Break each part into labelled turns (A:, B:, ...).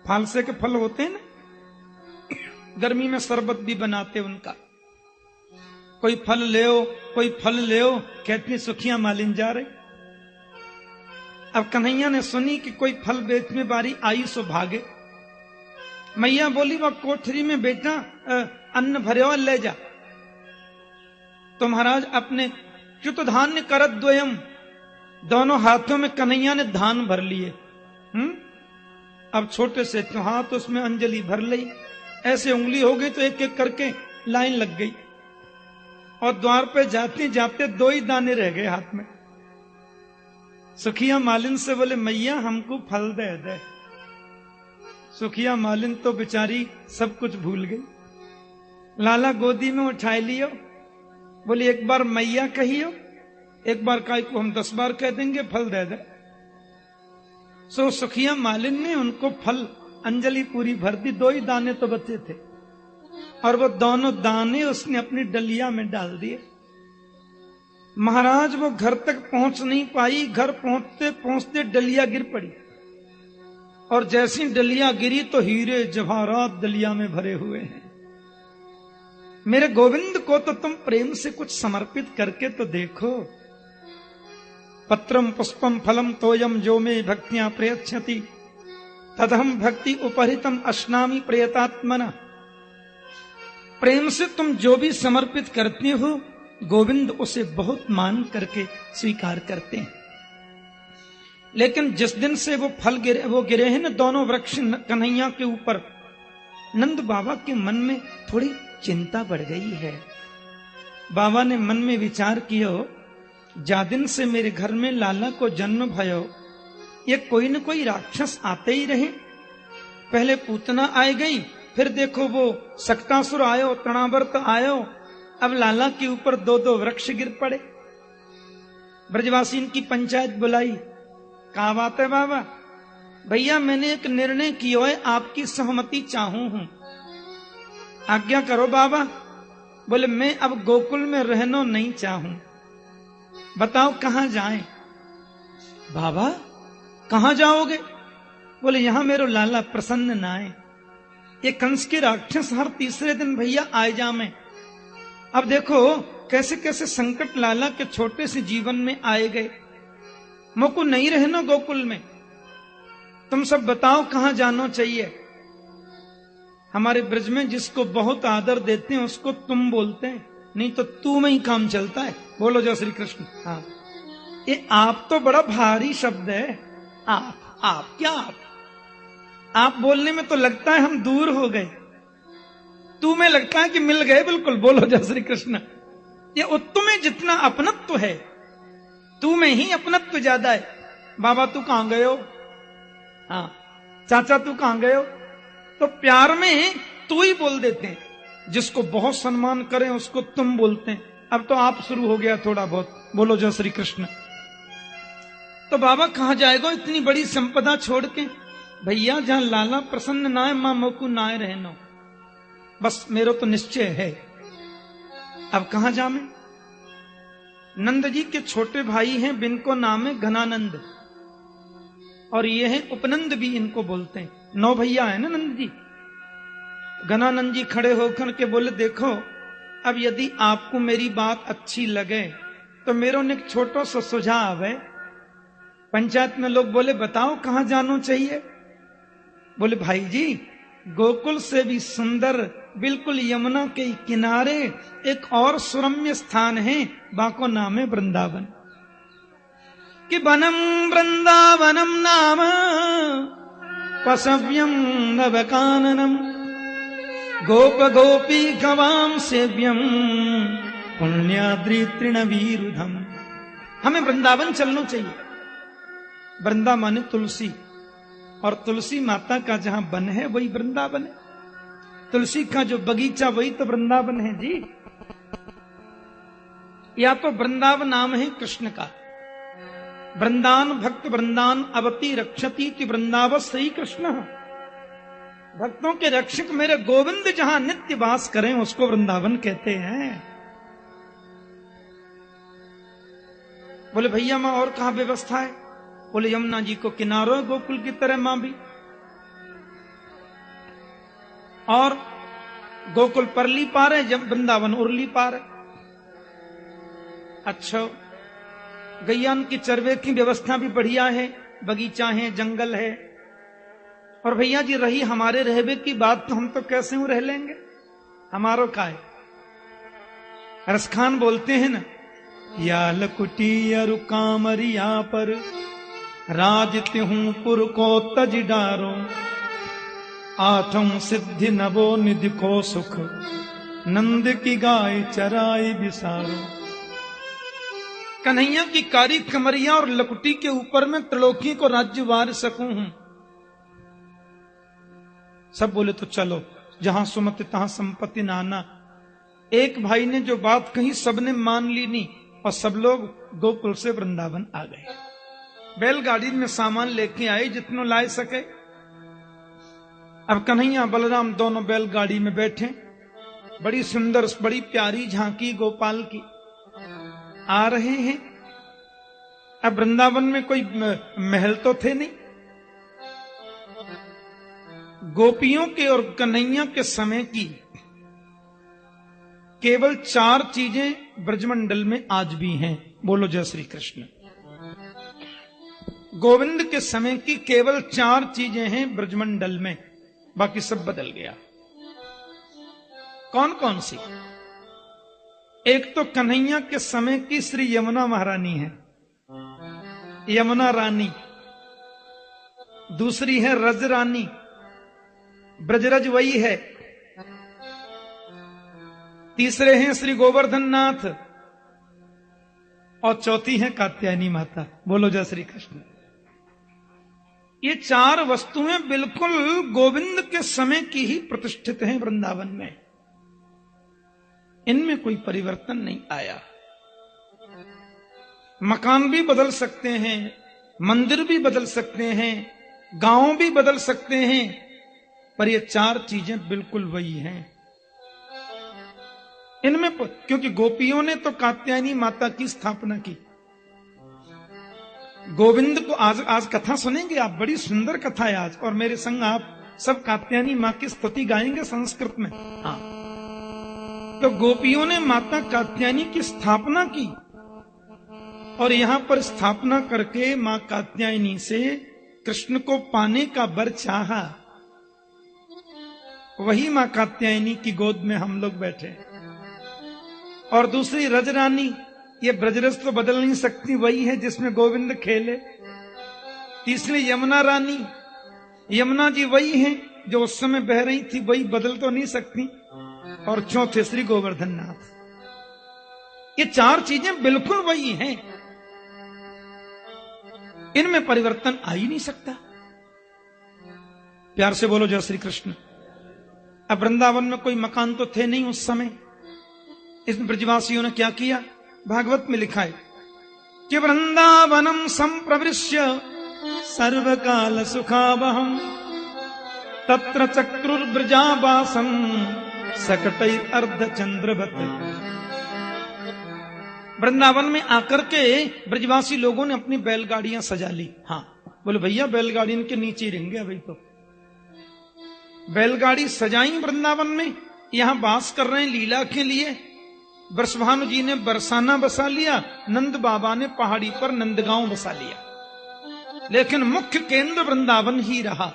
A: फालसे के फल होते हैं ना, गर्मी में शरबत भी बनाते उनका। कोई फल ले ओ, कोई फल ले ओ, कहती सुखिया मालिन जा रहे। अब कन्हैया ने सुनी कि कोई फल बेचने बारी आई सो भागे। मैया बोली वह कोठरी में बेटा अन्न भरे और ले जा। तो महाराज अपने च्युत धान्य करत द्वयम, दोनों हाथों में कन्हैया ने धान भर लिए। अब छोटे से हाथ उसमें अंजलि भर ली, ऐसे उंगली हो गई तो एक एक करके लाइन लग गई, और द्वार पे जाते जाते 2 ही दाने रह गए हाथ में। सुखिया मालिन से बोले मैया हमको फल दे दे। सुखिया मालिन तो बेचारी सब कुछ भूल गई। लाला गोदी में उठाए लियो, बोली एक बार मैया कहियो, एक बार काय को हम 10 बार कह देंगे, फल दे दे। सो सुखिया मालिन ने उनको फल अंजलि पूरी भर दी। 2 ही दाने तो बचे थे, और वो दोनों दाने उसने अपनी डलिया में डाल दिए। महाराज वो घर तक पहुंच नहीं पाई, घर पहुंचते पहुंचते डलिया गिर पड़ी, और जैसी डलिया गिरी तो हीरे जवाहरात डलिया में भरे हुए हैं। मेरे गोविंद को तो तुम प्रेम से कुछ समर्पित करके तो देखो। पत्रम पुष्पम फलम तोयम जो में भक्तियां प्रयच्छति तदहम भक्ति उपहृतम अश्नामि प्रयतात्मना। प्रेम से तुम जो भी समर्पित करते हो, गोविंद उसे बहुत मान करके स्वीकार करते हैं। लेकिन जिस दिन से वो फल गिरे हैं ना दोनों वृक्ष कन्हैया के ऊपर, नंद बाबा के मन में थोड़ी चिंता बढ़ गई है। बाबा ने मन में विचार किया, जा दिन से मेरे घर में लाला को जन्म भयो, ये कोई न कोई राक्षस आते ही रहे। पहले पूतना आई गई, फिर देखो वो सक्तासुर आयो, तृणावर्त आयो, अब लाला के ऊपर 2-2 वृक्ष गिर पड़े। ब्रजवासी की पंचायत बुलाई। कहा बात है बाबा? भैया मैंने एक निर्णय किया है, आपकी सहमति चाहूं हूं, आज्ञा करो बाबा। बोले मैं अब गोकुल में रहना नहीं चाहूं, बताओ कहां जाएं? बाबा कहां जाओगे? बोले यहां मेरो लाला प्रसन्न ना आए, ये कंस के राक्षस हर तीसरे दिन भैया आए जा में। अब देखो कैसे कैसे संकट लाला के छोटे से जीवन में आए गए। मोको नहीं रहना गोकुल में, तुम सब बताओ कहां जाना चाहिए। हमारे ब्रज में जिसको बहुत आदर देते हैं उसको तुम बोलते हैं, नहीं तो तू में ही काम चलता है। बोलो जय श्री कृष्ण। हाँ, ये आप तो बड़ा भारी शब्द है। आप क्या आप बोलने में तो लगता है हम दूर हो गए, तू में लगता है कि मिल गए। बिल्कुल बोलो जय श्री कृष्ण। ये उत्तु में जितना अपनत्व है, तू में ही अपनत्व ज्यादा है। बाबा तू कहां गए हो? हाँ, चाचा तू कहां गए हो? तो प्यार में तू ही बोल देते हैं। जिसको बहुत सम्मान करें उसको तुम बोलते हैं। अब तो आप शुरू हो गया थोड़ा बहुत। बोलो जय श्री कृष्ण। तो बाबा कहां जाएगा इतनी बड़ी संपदा छोड़ के? भैया जहां लाला प्रसन्न ना है, मां मोकू ना है रहना, बस मेरो तो निश्चय है। अब कहां जा मैं? नंद जी के छोटे भाई हैं, जिनको नाम है घनानंद, और ये हैं उपनंद भी इनको बोलते हैं। 9 भैया है ना नंद जी। घनानंद जी खड़े होकर के बोले देखो, अब यदि आपको मेरी बात अच्छी लगे तो मेरे ने एक छोटा सा सुझाव है। पंचायत में लोग बोले बताओ कहां जाना चाहिए? बोले भाई जी गोकुल से भी सुंदर बिल्कुल यमुना के किनारे एक और सुरम्य स्थान है, बाको नाम है वृंदावन। कि वनम वृंदावनम नाम पशव्यम नवकाननम गोप गोपी गवाम सेव्यम पुण्याद्रि तृणवीरुधम। हमें वृंदावन चलना चाहिए। वृंदा माने तुलसी, और तुलसी माता का जहां वन है वही वृंदावन है। तुलसी का जो बगीचा वही तो वृंदावन है जी। या तो वृंदावन नाम है कृष्ण का। वृंदान भक्त वृंदान अवती रक्षती कि वृंदावन श्री कृष्ण। भक्तों के रक्षक मेरे गोविंद जहां नित्य वास करें उसको वृंदावन कहते हैं। बोले भैया मां और कहां व्यवस्था है? बोले यमुना जी को किनारो गोकुल की तरह मां भी। और गोकुल परली पार है, जब वृंदावन उरली पार है। अच्छा, गैयान की चरवे की व्यवस्था भी बढ़िया है, बगीचा है, जंगल है। और भैया जी रही हमारे रहबे की बात, तो हम तो कैसे हूं रह लेंगे, हमारो का है। रसखान बोलते हैं ना, या लकुटी अरु कामरिया पर राजत हूं पुर को तज डारो, आठम सिद्धि नवो निधि को सुख, नंद की गाय चराई बिसारो। कन्हैया की कारी कमरिया और लकुटी के ऊपर में त्रिलोकी को राज्य वार सकूं हूं। सब बोले तो चलो, जहां सुमति तहां संपत्ति नाना। एक भाई ने जो बात कही सबने मान ली नहीं, और सब लोग गोकुल से वृंदावन आ गए। बैलगाड़ी में सामान लेके आए जितनों लाए सके। अब कन्हैया बलराम दोनों बैलगाड़ी में बैठे, बड़ी सुंदर बड़ी प्यारी झांकी गोपाल की आ रहे हैं। अब वृंदावन में कोई महल तो थे नहीं। गोपियों के और कन्हैया के समय की केवल 4 चीजें ब्रजमंडल में आज भी हैं। बोलो जय श्री कृष्ण। गोविंद के समय की केवल 4 चीजें हैं ब्रजमंडल में, बाकी सब बदल गया। कौन कौन सी? एक तो कन्हैया के समय की श्री यमुना महारानी है, यमुना रानी। दूसरी है रज रानी, ब्रजरज वही है। तीसरे हैं श्री गोवर्धन नाथ, और चौथी है कात्यायनी माता। बोलो जय श्री कृष्ण। ये 4 वस्तुएं बिल्कुल गोविंद के समय की ही प्रतिष्ठित हैं वृंदावन में, इनमें कोई परिवर्तन नहीं आया। मकान भी बदल सकते हैं, मंदिर भी बदल सकते हैं, गांव भी बदल सकते हैं, पर ये 4 चीजें बिल्कुल वही हैं। इनमें क्योंकि गोपियों ने तो कात्यायनी माता की स्थापना की। गोविंद को आज कथा सुनेंगे आप, बड़ी सुंदर कथा है आज, और मेरे संग आप सब कात्यायनी मां की स्तुति गाएंगे संस्कृत में। हाँ, तो गोपियों ने माता कात्यायनी की स्थापना की, और यहां पर स्थापना करके मां कात्यायनी से कृष्ण को पाने का वर चाहा। वही मां कात्यायनी की गोद में हम लोग बैठे। और दूसरी रजरानी, ये ब्रजरस तो बदल नहीं सकती, वही है जिसमें गोविंद खेले। तीसरी यमुना रानी, यमुना जी वही हैं जो उस समय बह रही थी, वही बदल तो नहीं सकती। और चौथे श्री गोवर्धन नाथ। ये 4 चीजें बिल्कुल वही हैं, इनमें परिवर्तन आ ही नहीं सकता। प्यार से बोलो जय श्री कृष्ण। अब वृंदावन में कोई मकान तो थे नहीं उस समय। इस ब्रजवासियों ने क्या किया, भागवत में लिखा है कि वृंदावनम संप्रविश्य सर्वकाल सुखावहम, तत्र चक्रुर्ब्रजावासम सकटै अर्धचंद्रवत। वृंदावन में आकर के ब्रजवासी लोगों ने अपनी बैलगाड़ियां सजा ली। हाँ, बोले भैया बैलगाड़ी इनके नीचे ही रहेंगे अभी तो। बैलगाड़ी सजाई वृंदावन में, यहां वास कर रहे हैं लीला के लिए। बरसभानु जी ने बरसाना बसा लिया, नंद बाबा ने पहाड़ी पर नंदगांव बसा लिया, लेकिन मुख्य केंद्र वृंदावन ही रहा।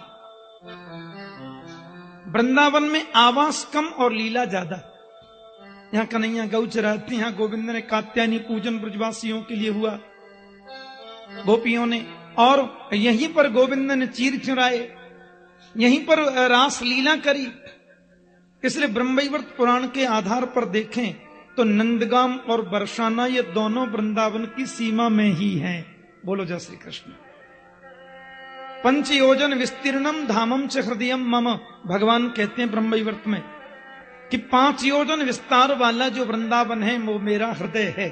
A: वृंदावन में आवास कम और लीला ज्यादा। यहां कन्हैया गौ चराती, यहां गोविंद ने कात्यायनी पूजन ब्रजवासियों के लिए हुआ, गोपियों ने। और यहीं पर गोविंद ने चीर चुराए, यहीं पर रास लीला करी। इसलिए ब्रह्मवैवर्त पुराण के आधार पर देखें तो नंदगाम और बरसाना ये दोनों वृंदावन की सीमा में ही हैं। बोलो जय श्री कृष्ण। 5 योजन विस्तीर्णम धामम च हृदयम मम। भगवान कहते हैं ब्रह्मवैवर्त में कि 5 योजन विस्तार वाला जो वृंदावन है वो मेरा हृदय है।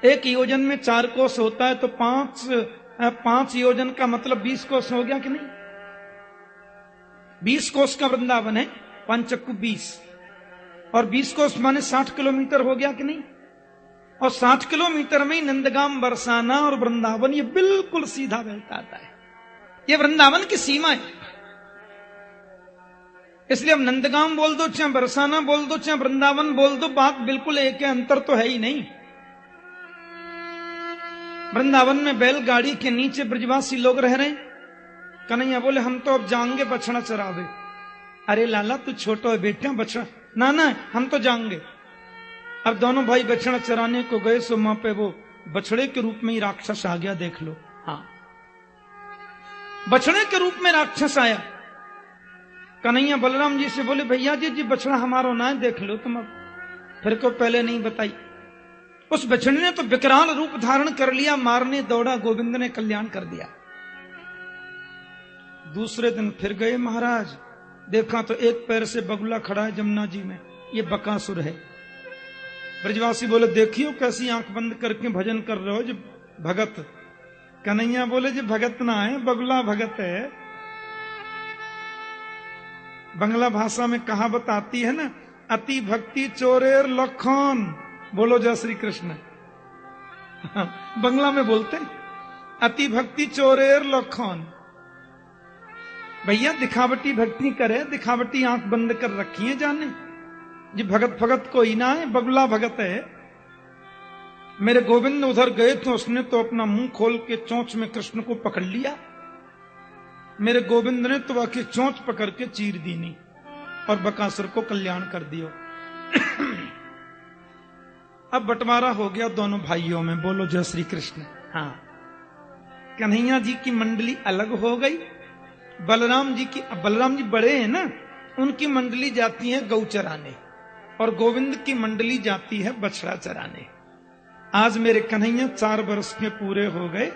A: 1 योजन में 4 कोस होता है, तो 5 योजन का मतलब 20 कोस हो गया कि नहीं? 20 कोस का वृंदावन है, 5 चक्कू 20, और 20 कोस माने 60 किलोमीटर हो गया कि नहीं? और 60 किलोमीटर में नंदगाम, बरसाना और वृंदावन ये बिल्कुल सीधा बहता आता है। ये वृंदावन की सीमा है। इसलिए अब नंदगांव बोल दो, चाहे बरसाना बोल दो, चाहे वृंदावन बोल दो, बात बिल्कुल एक है, अंतर तो है ही नहीं। वृंदावन में बैलगाड़ी के नीचे ब्रजवासी लोग रह रहे। कन्हैया बोले हम तो अब जाएंगे बछड़ा चरावे। अरे लाला तू छोटो है बेटा, बछड़ा ना ना हम तो जाएंगे। अब दोनों भाई बछड़ा चराने को गए, सो वहां पे वो बछड़े के रूप में ही राक्षस आ गया, देख लो। हाँ, बछड़े के रूप में राक्षस आया। कन्हैया बलराम जी से बोले भैया जी बछड़ा हमारा ना है, देख लो तुम। अब फिर को पहले नहीं बताई। उस बछड़े ने तो विकराल रूप धारण कर लिया, मारने दौड़ा, गोविंद ने कल्याण कर दिया। दूसरे दिन फिर गए महाराज, देखा तो एक पैर से बगुला खड़ा है जमुना जी में, ये बकासुर है। ब्रजवासी बोले देखियो कैसी आंख बंद करके भजन कर रहे हो जो भगत। कन्हैया बोले जी भगत ना है, बगुला भगत है। बंगला भाषा में कहावत आती है ना, अति भक्ति चोरेर लखन। बोलो जय श्री कृष्ण। बंगला में बोलते अति भक्ति चोरेर लखन। भैया दिखावटी भक्ति करे, दिखावटी आंख बंद कर रखी है जाने जी, भगत भगत कोई ना है, बगुला भगत है। मेरे गोविंद उधर गए तो उसने तो अपना मुंह खोल के चोंच में कृष्ण को पकड़ लिया। मेरे गोविंद ने तो आके चोंच पकड़ के चीर दी नहीं और बकासुर को कल्याण कर दियो। अब बंटवारा हो गया दोनों भाइयों में। बोलो जय श्री कृष्ण। हाँ, कन्हैया जी की मंडली अलग हो गई, बलराम जी बड़े हैं ना, उनकी मंडली जाती है गौ चराने और गोविंद की मंडली जाती है बछड़ा चराने। आज मेरे कन्हैया 4 वर्ष के पूरे हो गए,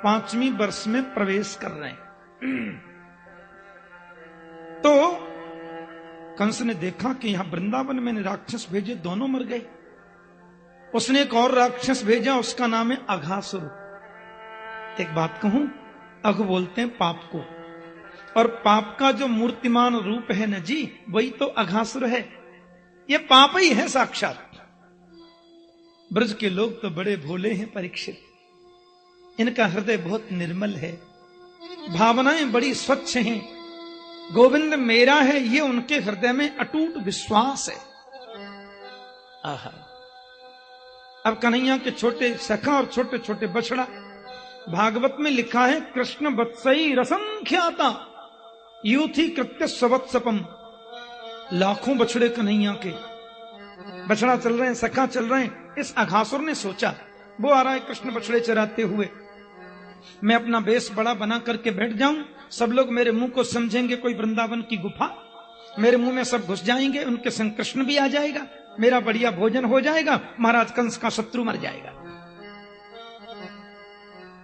A: 5वीं वर्ष में प्रवेश कर रहे हैं। तो कंस ने देखा कि यहां वृंदावन में राक्षस भेजे, दोनों मर गए। उसने एक और राक्षस भेजा, उसका नाम है अघासुर। एक बात कहूं, अघ बोलते हैं पाप को, और पाप का जो मूर्तिमान रूप है न जी, वही तो अघासुर है। ये पाप ही है साक्षात। ब्रज के लोग तो बड़े भोले हैं परीक्षित, इनका हृदय बहुत निर्मल है, भावनाएं बड़ी स्वच्छ हैं। गोविंद मेरा है, ये उनके हृदय में अटूट विश्वास है। आहा, अब कन्हैया के छोटे सखा और छोटे छोटे बछड़ा, भागवत में लिखा है कृष्ण वत्सई रसंख्याता यूथी कृत्य स्वत्सपम। लाखों बछड़े कन्हैया के, बछड़ा चल रहे हैं, सखा चल रहे हैं। इस अघासुर ने सोचा, वो आ रहा है कृष्ण बछड़े चराते हुए, मैं अपना बेस बड़ा बना करके बैठ जाऊं, सब लोग मेरे मुंह को समझेंगे कोई वृंदावन की गुफा, मेरे मुंह में सब घुस जाएंगे, उनके संग कृष्ण भी आ जाएगा, मेरा बढ़िया भोजन हो जाएगा, महाराज कंस का शत्रु मर जाएगा।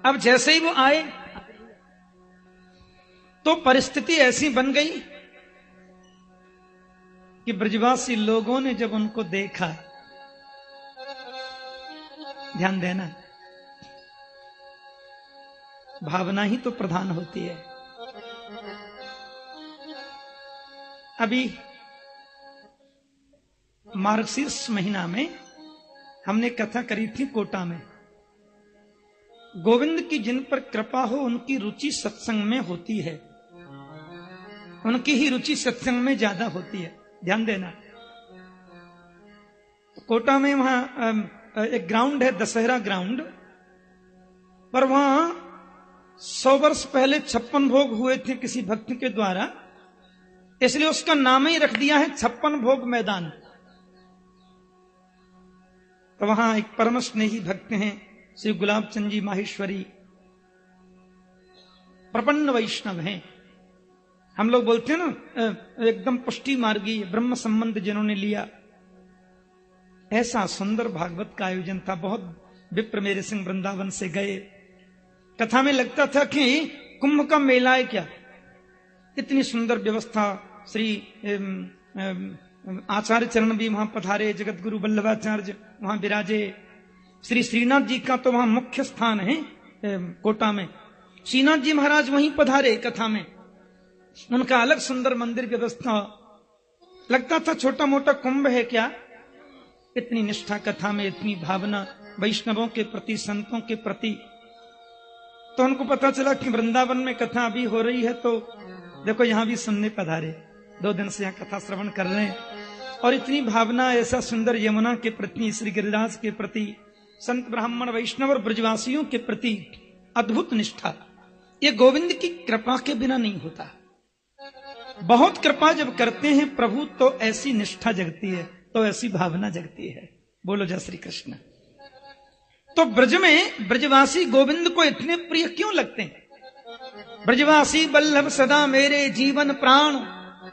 A: अब जैसे ही वो आए तो परिस्थिति ऐसी बन गई कि ब्रजवासी लोगों ने जब उनको देखा, ध्यान देना, भावना ही तो प्रधान होती है। अभी मार्गशीर्ष महीना में हमने कथा करी थी कोटा में। गोविंद की जिन पर कृपा हो उनकी रुचि सत्संग में होती है, उनकी ही रुचि सत्संग में ज्यादा होती है, ध्यान देना। कोटा में वहां एक ग्राउंड है, दशहरा ग्राउंड, पर वहां 100 वर्ष पहले 56 भोग हुए थे किसी भक्त के द्वारा, इसलिए उसका नाम ही रख दिया है 56 भोग मैदान। तो वहां एक परम स्नेही भक्त हैं श्री गुलाब चंद जी माहेश्वरी, प्रपन्न वैष्णव हैं। हम लोग बोलते हैं ना एकदम पुष्टि मार्गी ब्रह्म संबंध जिन्होंने लिया। ऐसा सुंदर भागवत का आयोजन था। बहुत विप्र मेरे संग वृंदावन से गए। कथा में लगता था कि कुंभ का मेला है क्या, इतनी सुंदर व्यवस्था। श्री आचार्य चरण भी वहां पधारे, जगत गुरु वल्लभाचार्य वहां विराजे। श्री श्रीनाथ जी का तो वहां मुख्य स्थान है कोटा में, श्रीनाथ जी महाराज वहीं पधारे कथा में, उनका अलग सुंदर मंदिर व्यवस्था। लगता था छोटा मोटा कुंभ है क्या, इतनी निष्ठा कथा में, इतनी भावना वैष्णवों के प्रति, संतों के प्रति। तो उनको पता चला कि वृंदावन में कथा अभी हो रही है, तो देखो यहां भी सुनने पधारे। 2 दिन से यहाँ कथा श्रवण कर रहे हैं, और इतनी भावना ऐसा सुंदर यमुना के प्रति, श्री गिरिराज के प्रति, संत ब्राह्मण वैष्णव और ब्रजवासियों के प्रति अद्भुत निष्ठा, ये गोविंद की कृपा के बिना नहीं होता। बहुत कृपा जब करते हैं प्रभु तो ऐसी निष्ठा जगती है, तो ऐसी भावना जगती है। बोलो जय श्री कृष्ण। तो ब्रज में ब्रजवासी गोविंद को इतने प्रिय क्यों लगते हैं? ब्रजवासी बल्लभ सदा मेरे जीवन प्राण,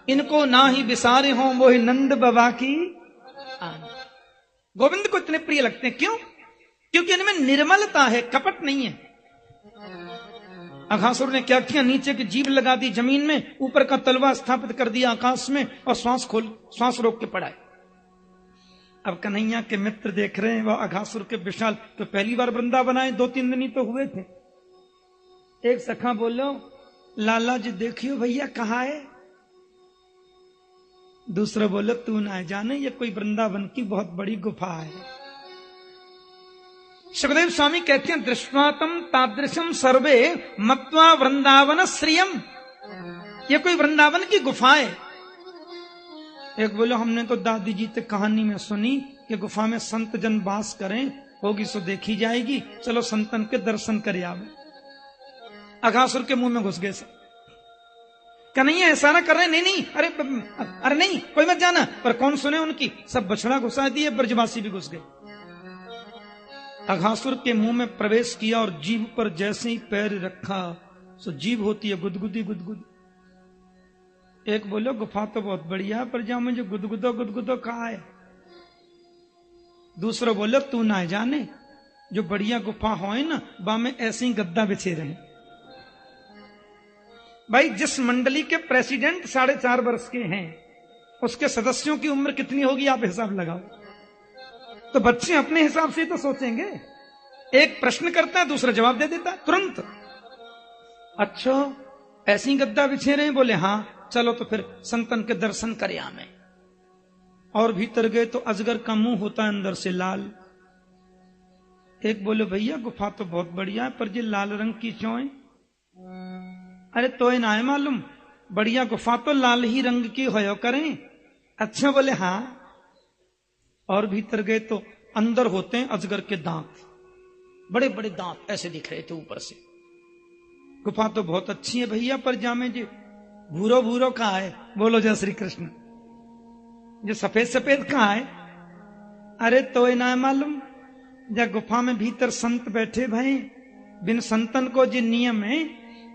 A: इनको ना ही विसारे हों मोहि नंद बाबा की आन। गोविंद को इतने प्रिय लगते हैं, क्यों? क्योंकि इनमें निर्मलता है, कपट नहीं है। अघासुर ने क्या किया? नीचे की जीभ लगा दी जमीन में, ऊपर का तलवा स्थापित कर दिया आकाश में, और श्वास रोक के पड़ा है। अब कन्हैया के मित्र देख रहे हैं वह अघासुर के विशाल, तो पहली बार वृंदावन आए, 2-3 दिन ही तो हुए थे। एक सखा बोलो, लाला जी देखियो भैया कहाँ है? दूसरा बोलो, तू ना जाने ये कोई वृंदावन की बहुत बड़ी गुफा है। सुखदेव स्वामी कहते हैं, दृष्टातम तादृशम सर्वे मत्वा वृंदावन श्रियम, ये कोई वृंदावन की गुफा है। एक बोलो, हमने तो दादी जी से कहानी में सुनी कि गुफा में संत जन वास करें, होगी सो देखी जाएगी, चलो संतन के दर्शन करे आवे। अघासुर के मुंह में घुस गए सब। कन्हैया ऐसा ना कर रहे, नहीं नहीं, अरे नहीं, कोई मत जाना। पर कौन सुने उनकी? सब बछड़ा घुसा दिए, ब्रजवासी भी घुस गए। अघासुर के मुंह में प्रवेश किया और जीभ पर जैसे ही पैर रखा, सो जीभ होती है गुदगुदी गुदगुद। एक बोलो, गुफा तो बहुत बढ़िया, पर जहां मुझे गुदगुदो गुदगुदो कहा है। दूसरा बोलो, तू ना जाने जो बढ़िया गुफा हो ना, बा में ऐसे ही गद्दा बिछे रहे। भाई, जिस मंडली के प्रेसिडेंट 4.5 वर्ष के हैं, उसके सदस्यों की उम्र कितनी होगी आप हिसाब लगाओ। तो बच्चे अपने हिसाब से तो सोचेंगे। एक प्रश्न करता है, दूसरा जवाब दे देता है तुरंत। अच्छा, ऐसे ही गद्दा बिछे रहे? बोले हाँ, चलो तो फिर संतन के दर्शन करे हमें। और भीतर गए तो अजगर का मुंह होता है अंदर से लाल। एक बोले, भैया गुफा तो बहुत बढ़िया है, पर ये लाल रंग की क्यों है? अरे तो ना है मालूम, बढ़िया गुफा तो लाल ही रंग की होयो करें। अच्छा, बोले हाँ। और भीतर गए तो अंदर होते हैं अजगर के दांत, बड़े बड़े दांत ऐसे दिख रहे थे ऊपर से। गुफा तो बहुत अच्छी है भैया, पर जामे जी भूरो भूरो कहाँ है? बोलो जय श्री कृष्ण। जो सफेद सफेद कहाँ है? अरे तो ना मालूम, जब गुफा में भीतर संत बैठे भाई, बिन संतन को जी नियम है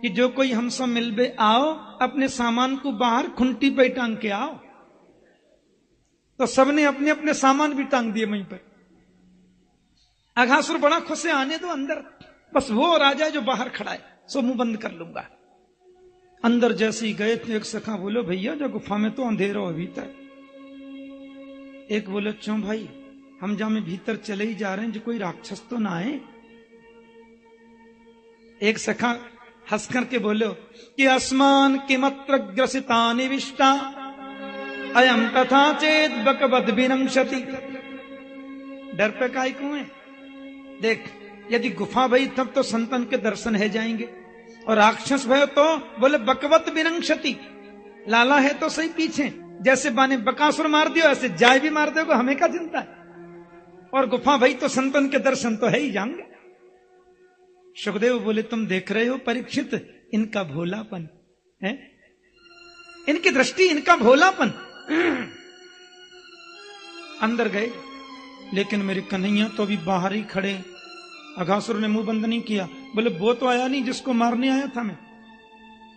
A: कि जो कोई हमसे मिलबे आओ, अपने सामान को बाहर खुंटी पे टांग के आओ। तो सबने अपने अपने सामान भी टांग दिए वहीं पर। अघासुर बड़ा खुश है, आने दो अंदर, बस वो राजा जो बाहर खड़ा है सो मुंह बंद कर लूंगा। अंदर जैसे ही गए तो एक सखा बोलो, भैया जो गुफा में तो अंधेरा हो भीतर। एक बोलो, क्यों भाई, हम जहां में भीतर चले ही जा रहे हैं, जो कोई राक्षस तो ना आए। एक सखा हंस करके बोलो कि अस्मान किमत्र ग्रसिता निविष्टा अयम तथा चेत बकवद विनंशति। डर पे काय क्यों है? देख, यदि गुफा भई तब तो संतन के दर्शन है जाएंगे, और राक्षस भय तो बोले बकवत विनंशति, लाला है तो सही पीछे, जैसे बाने बकासुर मार दियो ऐसे जाय भी मार दोगे, हमें क्या चिंता है? और गुफा भई तो संतन के दर्शन तो है ही जाएंगे। सुखदेव बोले, तुम देख रहे हो परीक्षित, इनका भोलापन है, इनकी दृष्टि, इनका भोलापन। अंदर गए, लेकिन मेरे कन्हैया तो अभी बाहर ही खड़े। अघासुर ने मुंह बंद नहीं किया। बोले, वो तो आया नहीं जिसको मारने आया था मैं।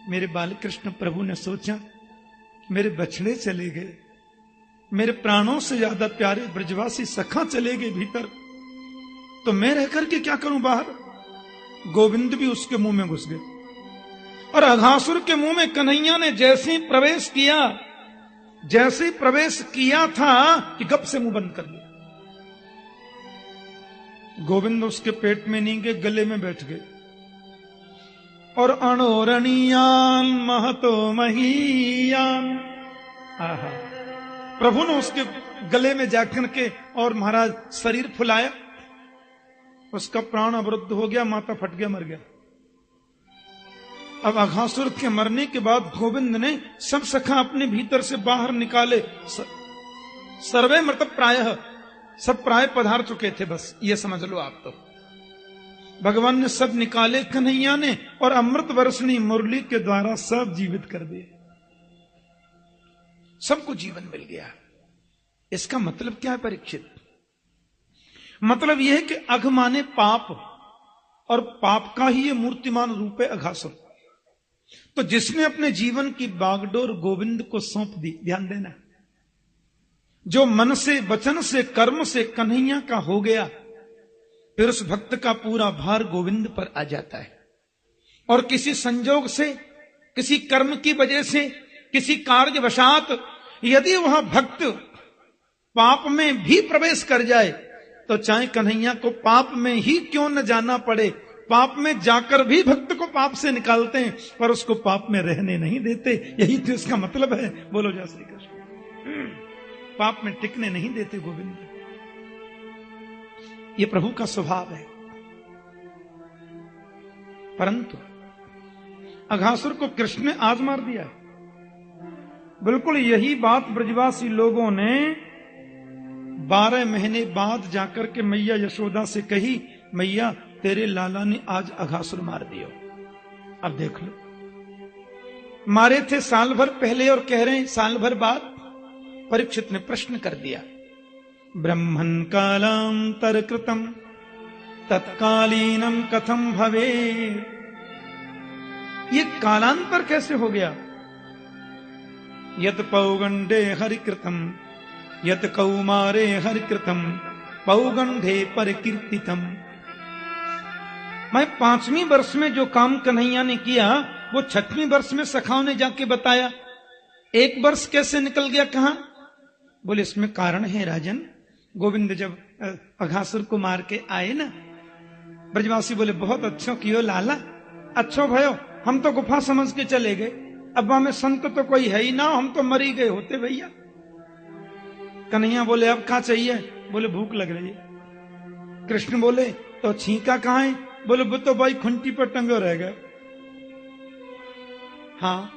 A: मेरे बालकृष्ण प्रभु ने सोचा, मेरे बछड़े चले गए, मेरे प्राणों से ज्यादा प्यारे ब्रजवासी सखा चले गए भीतर, तो मैं रह करके क्या करूं बाहर? गोविंद भी उसके मुंह में घुस गए, और अघासुर के मुंह में कन्हैया ने जैसे ही प्रवेश किया, जैसे ही प्रवेश किया था कि गप से मुंह बंद कर लिया। गोविंद उसके पेट में नहीं गए, गले में बैठ गए। और अणोरणीयान महतो महीयान, आहा, प्रभु ने उसके गले में जाकर के और महाराज शरीर फुलाया, उसका प्राण अवरुद्ध हो गया, माथा फट गया, मर गया। अब अघासुर के मरने के बाद गोविंद ने सब सखा अपने भीतर से बाहर निकाले। सर्वे मतलब प्रायः सब प्राय पधार चुके थे, बस ये समझ लो आप। तो भगवान ने सब निकाले कन्हैया ने, और अमृत वर्षणी मुरली के द्वारा सब जीवित कर दिए, सबको जीवन मिल गया। इसका मतलब क्या है परीक्षित? मतलब यह है कि अघ माने पाप, और पाप का ही ये मूर्तिमान रूप है अघासुर। तो जिसने अपने जीवन की बागडोर गोविंद को सौंप दी, ध्यान देना, जो मन से वचन से कर्म से कन्हैया का हो गया, फिर उस भक्त का पूरा भार गोविंद पर आ जाता है। और किसी संजोग से, किसी कर्म की वजह से, किसी कार्यवशात यदि वह भक्त पाप में भी प्रवेश कर जाए, तो चाहे कन्हैया को पाप में ही क्यों न जाना पड़े, पाप में जाकर भी भक्त को पाप से निकालते हैं, पर उसको पाप में रहने नहीं देते। यही तो इसका मतलब है। बोलो जय श्री कृष्ण। पाप में टिकने नहीं देते गोविंद। ये प्रभु का स्वभाव है। परंतु अघासुर को कृष्ण ने आज मार दिया। बिल्कुल यही बात ब्रजवासी लोगों ने 12 महीने बाद जाकर के मैया यशोदा से कही, मैया तेरे लाला ने आज अघासुर मार दिया। अब देख लो, मारे थे साल भर पहले और कह रहे हैं साल भर बाद। परीक्षित ने प्रश्न कर दिया, ब्रह्मन् कालांतर कृतम तत्कालीनम कथम भवे, ये कालांतर कैसे हो गया? यत पौगंडे हरिकृतम यत कौमारे हरिकृतम पौगंडे परिकीर्तितम। मैं 5वीं वर्ष में जो काम कन्हैया ने किया, वो 6वीं वर्ष में सखाओं ने जाके बताया। 1 वर्ष कैसे निकल गया? कहां? बोले इसमें कारण है राजन। गोविंद जब अघासुर को मार के आए ना, ब्रजवासी बोले बहुत अच्छो कियो लाला, अच्छो भयो, हम तो गुफा समझ के चले गए, अब हमें संत तो कोई है ही ना, हम तो मरी गए होते भैया। कन्हैया बोले अब क्या चाहिए? बोले भूख लग रही है। कृष्ण बोले तो छींका कहां है? बोले वो तो भाई खुंटी पर टंगो रह गए। हाँ,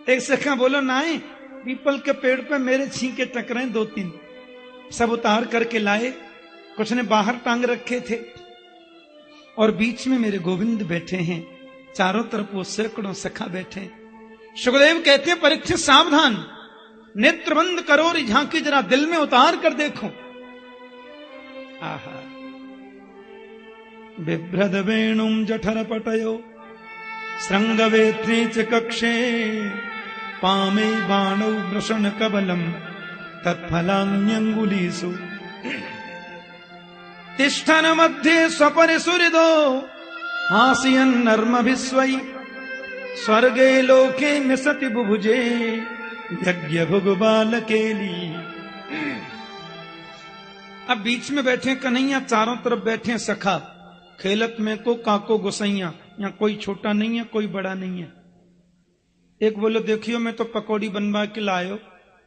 A: एक सखा बोलो नाई, पीपल के पेड़ पे मेरे छींके टकरे 2-3, सब उतार करके लाए, कुछ ने बाहर टांग रखे थे, और बीच में मेरे गोविंद बैठे हैं, चारों तरफ वो सैकड़ों सखा बैठे। सुखदेव कहते हैं परीक्षित सावधान, नेत्र बंद करो और झांकी जरा दिल में उतार कर देखो। आहा, बिभ्रद वेणुम जठर पटयो श्रृंगवेत्री च कक्षे पामे बाणौ वृषण कबलम तत्फलान्यंगुलीसु तिष्ठन मध्ये स्वपरिसुहृदो हास्यन् नर्मभिस्वै स्वर्गे लोके मिसति बुभुजे यज्ञ भुग बालकेली। अब बीच में बैठे कन्हैया, चारों तरफ बैठे सखा, खेलत में को काको गोसैया, यहाँ कोई छोटा नहीं है कोई बड़ा नहीं है। एक बोले देखियो मैं तो पकौड़ी बनवा के लायो,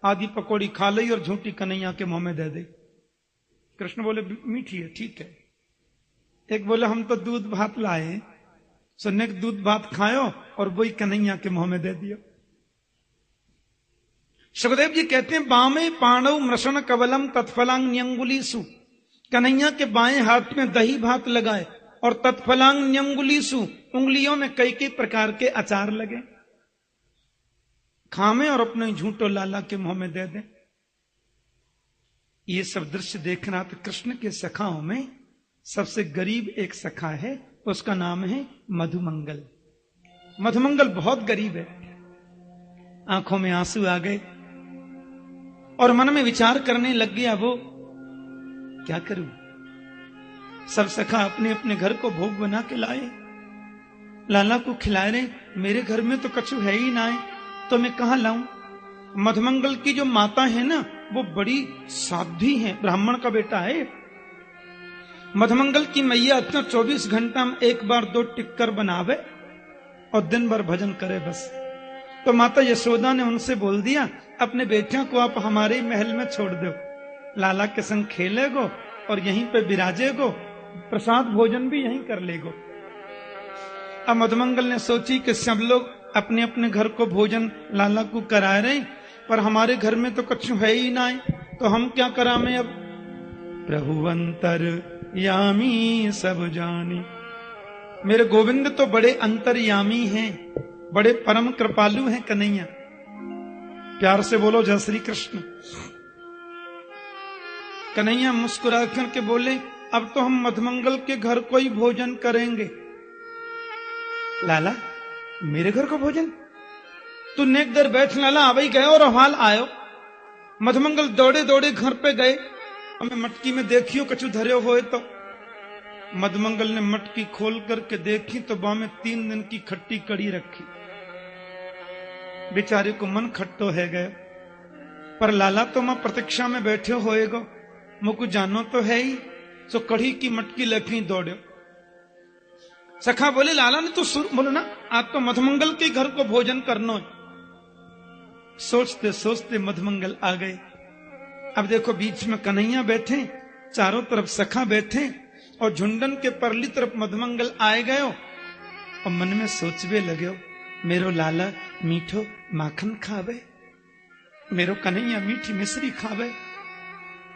A: आधी पकौड़ी खा ली और झूठी कन्हैया के मुंह में दे दे। कृष्ण बोले मीठी है, ठीक है। एक बोले हम तो दूध भात लाए, सुनने दूध भात खायो और वही कन्हैया के मुंह में दे दियो। सुखदेव जी कहते हैं बामे पाणव मृषण कवलम तत्फलांगुलीसु, कन्हैया के बाएं हाथ में दही भात लगाए और तत्फलांगुलीसु, उंगलियों में कई कई प्रकार के अचार लगे, खामे और अपने झूठो लाला के मुंह में दे दें। ये सब दृश्य देखना। तो कृष्ण के सखाओं में सबसे गरीब एक सखा है, उसका नाम है मधुमंगल। मधुमंगल बहुत गरीब है। आंखों में आंसू आ गए और मन में विचार करने लग गया, वो क्या करूं? सब सखा अपने अपने घर को भोग बना के लाए, लाला को खिला रहे, मेरे घर में तो कछु है ही ना है, तो मैं कहां लाऊं? मधुमंगल की जो माता है ना, वो बड़ी साध्वी है, ब्राह्मण का बेटा है। मधुमंगल की मैया इतना 24 घंटा में 1 बार 2 टिक्कर बनावे और दिन भर भजन करे बस। तो माता यशोदा ने उनसे बोल दिया, अपने बेटियों को आप हमारे महल में छोड़ दो, लाला के संग खेलेगो और यहीं पे विराजेगो, प्रसाद भोजन भी यहीं कर लेगो। अब मधुमंगल ने सोची कि सब लोग अपने अपने घर को भोजन लाला को करा रहे, पर हमारे घर में तो कुछ है ही ना है, तो हम क्या करा में अब। प्रभु अंतर यामी सब जानी, मेरे गोविंद तो बड़े अंतर्यामी हैं, बड़े परम कृपालु हैं कन्हैया। प्यार से बोलो जय श्री कृष्ण। कन्हैया मुस्कुरा करके बोले, अब तो हम मधुमंगल के घर को ही भोजन करेंगे। लाला मेरे घर को भोजन? तू नेक देर बैठ लाला, अवई गए और हाल आयो। मधुमंगल दौड़े दौड़े घर पे गए, हमें मटकी में देखियो कछु धरे होए तो। मधुमंगल ने मटकी खोल करके देखी तो बा में 3 दिन की खट्टी कड़ी रखी। बेचारे को मन खट्टो है गए, पर लाला तो मां प्रतीक्षा में बैठे होएगो, मुझको जानो तो है ही। सो कड़ी की मटकी लेके दौड़ो। सखा बोले, लाला ने तो बोलो ना, आज तो मधुमंगल के घर को भोजन करना। सोचते सोचते मधुमंगल आ गए। अब देखो बीच में कन्हैया बैठे, चारों तरफ सखा बैठे, और झुंडन के परली तरफ मधुमंगल आए गए। और मन में सोचवे लगे, मेरो लाला मीठो माखन खावे, मेरो कन्हैया मीठी मिश्री खावे।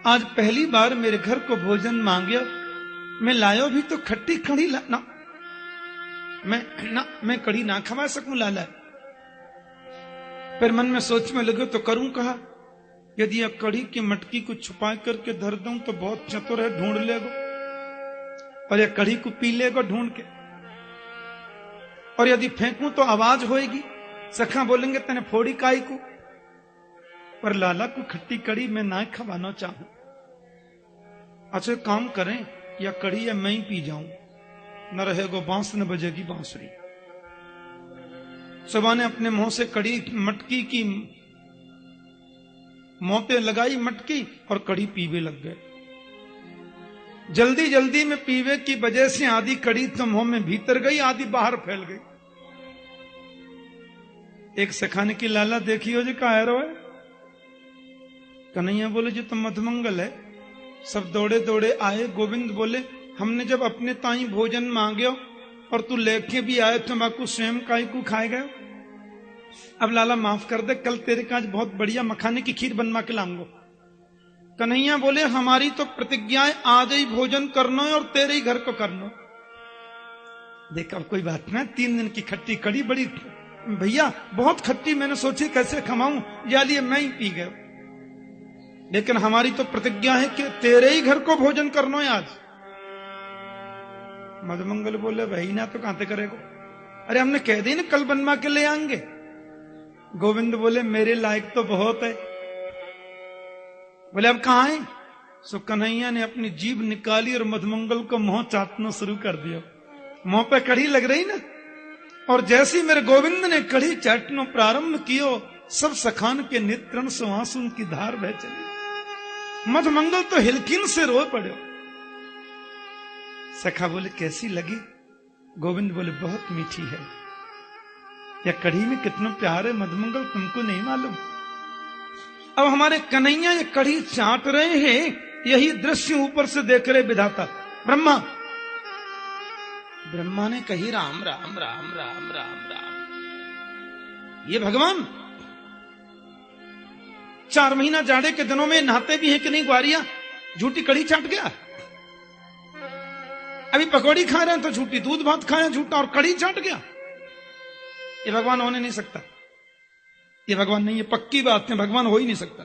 A: आज पहली बार मेरे घर को भोजन मांगे, मैं लायो भी तो खट्टी कड़ी ना, मैं कड़ी ना खवा सकूं लाला। फिर मन में सोच में लगे तो करूं कहा, यदि यह कड़ी की मटकी को छुपा करके धर दूं तो बहुत चतुर है, ढूंढ लेगो, और यह कड़ी को पी लेगो ढूंढ के। और यदि फेंकूं तो आवाज होएगी, सखा बोलेंगे तने फोड़ी काई को। पर लाला को खट्टी कड़ी में ना खवाना चाहूं। अच्छा काम करें, या कड़ी या मैं ही पी जाऊं, न रहेगो बांस न बजेगी बांसुरी। सुबह ने अपने मुंह से कड़ी मटकी की मोते लगाई मटकी, और कड़ी पीवे लग गए। जल्दी जल्दी में पीवे की वजह से आधी कड़ी तो मुंह में भीतर गई, आधी बाहर फैल गई। एक सखाने की लाला देखी हो जी का है। कन्हैया बोले, जो तो मधुमंगल है। सब दौड़े दौड़े आए। गोविंद बोले, हमने जब अपने ताई भोजन मांगे और तू लेके भी आए तो मैं कुछ स्वयं काई को खाए गए। अब लाला माफ कर दे, कल तेरे का आज बहुत बढ़िया मखाने की खीर बनवा के लाऊंगा। कन्हैया बोले, हमारी तो प्रतिज्ञाएं आज ही भोजन करना है और तेरे ही घर को करना। देख अब कोई बात ना, 3 दिन की खट्टी कड़ी बड़ी भैया बहुत खट्टी, मैंने सोची कैसे खमाऊं, या लिए मैं ही पी गया। लेकिन हमारी तो प्रतिज्ञा है कि तेरे ही घर को भोजन करना है आज। मधुमंगल बोले, वही ना तो कहां करेगो? अरे हमने कह दी ना कल बनवा के ले आएंगे। गोविंद बोले, मेरे लायक तो बहुत है। बोले अब कहां है? सो कन्हैया ने अपनी जीभ निकाली और मधुमंगल को मुंह चाटना शुरू कर दिया। मुंह पे कड़ी लग रही ना, और जैसी मेरे गोविंद ने कड़ी चाटना प्रारंभ कियो, सब सखान के नेत्रण से आंसू की धार बह चली। मधुमंगल तो हिलकिन से रो पड़े। सखा बोले, कैसी लगी? गोविंद बोले, बहुत मीठी है। या कढ़ी में कितना प्यार है मधुमंगल, तुमको नहीं मालूम? अब हमारे कन्हैया ये कढ़ी चाट रहे हैं, यही दृश्य ऊपर से देख रहे विधाता ब्रह्मा। ब्रह्मा ने कही, राम राम राम राम राम राम। ये भगवान 4 महीना जाड़े के दिनों में नहाते भी हैं कि नहीं ग्वारिया? झूठी कढ़ी चाट गया। अभी पकौड़ी खा रहे हैं तो झूठी, दूध भात खाए झूठा, और कढ़ी चाट गया। ये भगवान होने नहीं सकता। ये भगवान नहीं है, पक्की बात है, भगवान हो ही नहीं सकता।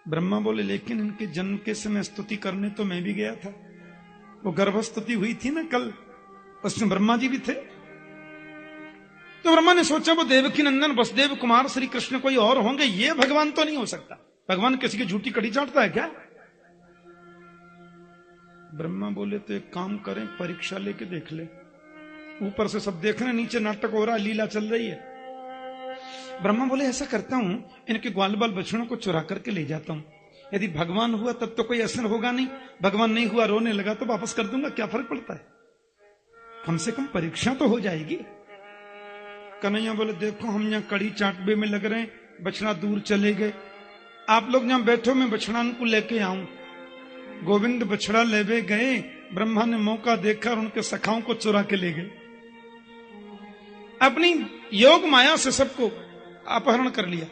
A: ब्रह्मा बोले, लेकिन इनके जन्म के समय स्तुति करने तो मैं भी गया था। वो गर्भ स्तुति हुई थी ना कल, उसमें ब्रह्मा जी भी थे। तो ब्रह्मा ने सोचा वो देवकी नंदन वसुदेव कुमार श्री कृष्ण कोई और होंगे, ये भगवान तो नहीं हो सकता। भगवान किसी की झूठी कड़ी चाटता है क्या? ब्रह्मा बोले, तो एक काम करें, परीक्षा लेके देख ले। ऊपर से सब देख रहे, नीचे नाटक हो रहा, लीला चल रही है। ब्रह्मा बोले, ऐसा करता हूं, इनके ग्वाल बाल बछड़ों को चुरा करके ले जाता हूं। यदि भगवान हुआ तब तो कोई असर होगा नहीं, भगवान नहीं हुआ, रोने लगा तो वापस कर दूंगा, क्या फर्क पड़ता है? कम से कम परीक्षा तो हो जाएगी। कन्हैया बोले, देखो हम यहाँ कड़ी चाटबे में लग रहे हैं, बछड़ा दूर चले गए। आप लोग यहाँ बैठो, मैं बछड़ा को लेके आऊं। गोविंद बछड़ा लेवे गए। ब्रह्मा ने मौका देखा और उनके सखाओं को चुरा के ले गए। अपनी योग माया से सबको अपहरण कर लिया।